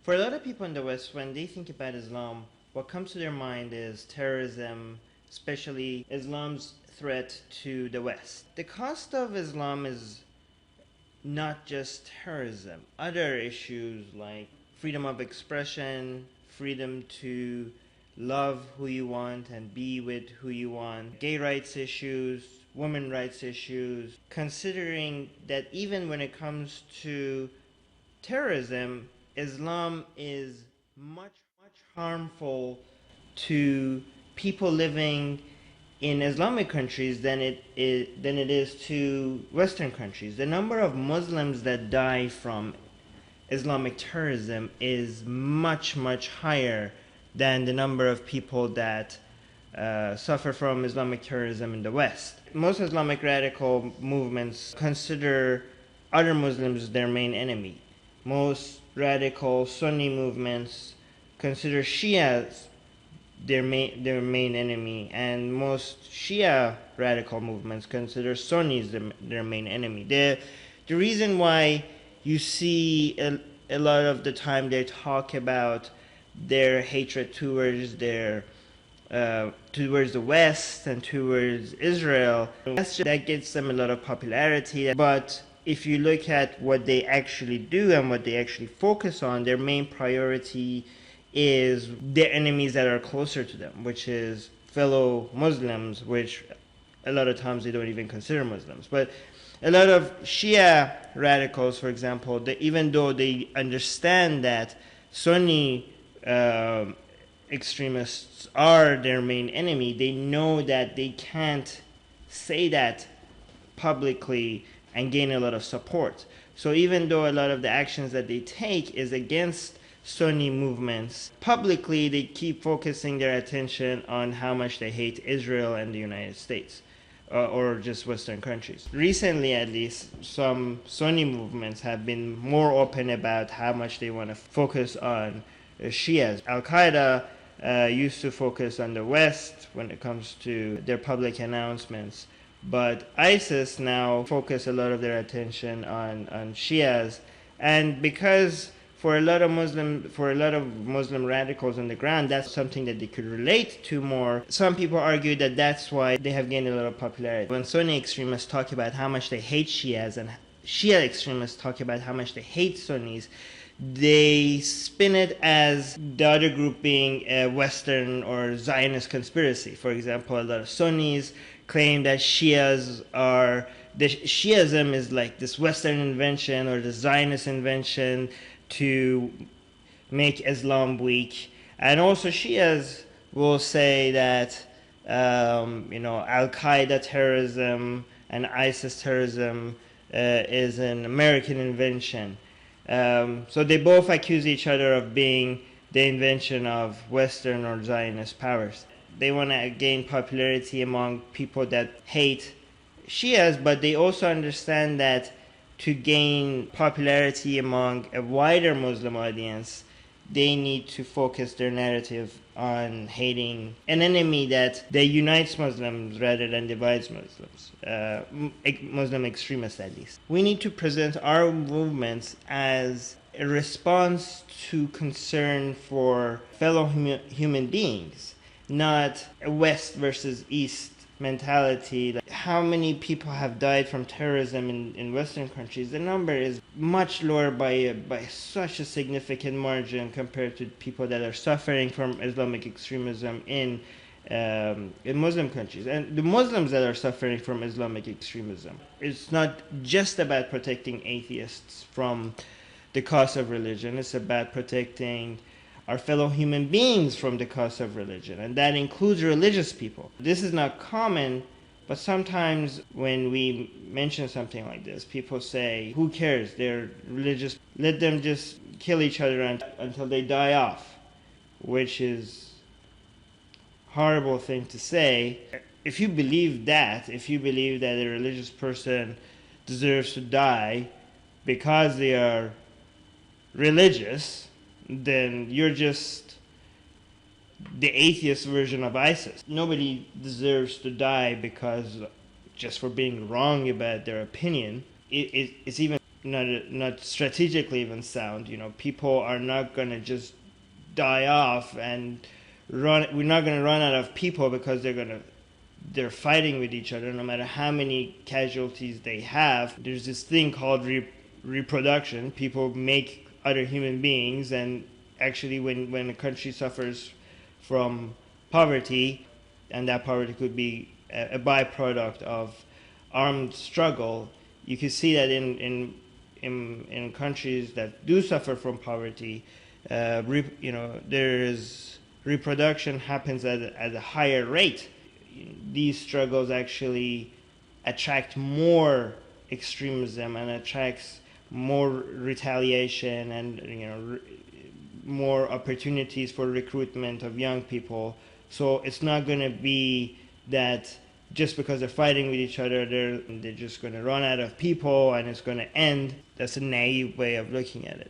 For a lot of people in the West, when they think about Islam, what comes to their mind is terrorism, especially Islam's threat to the West. The cost of Islam is not just terrorism. Other issues like freedom of expression, freedom to love who you want and be with who you want, gay rights issues, women rights issues, considering that even when it comes to terrorism, Islam is much harmful to people living in Islamic countries than it is to Western countries. The number of Muslims that die from Islamic terrorism is much higher than the number of people that suffer from Islamic terrorism in the West. Most Islamic radical movements consider other Muslims their main enemy. Most radical Sunni movements consider Shias their main enemy, and most Shia radical movements consider Sunnis their main enemy. The reason why you see a lot of the time they talk about their hatred towards towards the West and towards Israel, that gets them a lot of popularity. But if you look at what they actually do and what they actually focus on, their main priority is the enemies that are closer to them, which is fellow Muslims, which a lot of times they don't even consider Muslims. But a lot of Shia radicals, for example, even though they understand that Sunni extremists are their main enemy, they know that they can't say that publicly and gain a lot of support. So even though a lot of the actions that they take is against Sunni movements, publicly they keep focusing their attention on how much they hate Israel and the United States, or just Western countries. Recently, at least, some Sunni movements have been more open about how much they want to focus on Shias. Al-Qaeda used to focus on the West when it comes to their public announcements, but ISIS now focus a lot of their attention on Shias, and because for a lot of Muslim radicals on the ground, that's something that they could relate to more. Some people argue that that's why they have gained a lot of popularity. When Sunni extremists talk about how much they hate Shias and Shia extremists talk about how much they hate Sunnis, they spin it as the other group being a Western or Zionist conspiracy. For example, a lot of Sunnis claim that Shiism is like this Western invention or the Zionist invention to make Islam weak. And also Shias will say that Al-Qaeda terrorism and ISIS terrorism is an American invention. So they both accuse each other of being the invention of Western or Zionist powers. They want to gain popularity among people that hate Shias, but they also understand that to gain popularity among a wider Muslim audience, they need to focus their narrative on hating an enemy that unites Muslims rather than divides Muslims, Muslim extremists at least. We need to present our movements as a response to concern for fellow human beings, not a West versus East mentality. Like how many people have died from terrorism in Western countries? The number is much lower by such a significant margin compared to people that are suffering from Islamic extremism in Muslim countries. And the Muslims that are suffering from Islamic extremism, it's not just about protecting atheists from the cost of religion. It's about protecting our fellow human beings from the cost of religion, and that includes religious people. This is not common, but sometimes when we mention something like this, people say, who cares, they're religious, let them just kill each other until they die off, which is a horrible thing to say. If you believe that a religious person deserves to die because they are religious, then you're just the atheist version of ISIS. Nobody deserves to die because just for being wrong about their opinion. It's even not strategically even sound. You know, people are not going to just die off and run. We're not going to run out of people because they're fighting with each other. No matter how many casualties they have, there's this thing called reproduction. People make other human beings, and actually, when a country suffers from poverty, and that poverty could be a byproduct of armed struggle, you can see that in countries that do suffer from poverty, there is reproduction happens at a higher rate. These struggles actually attract more extremism and attracts more retaliation and more opportunities for recruitment of young people. So it's not going to be that just because they're fighting with each other, they're just going to run out of people and it's going to end. That's a naive way of looking at it.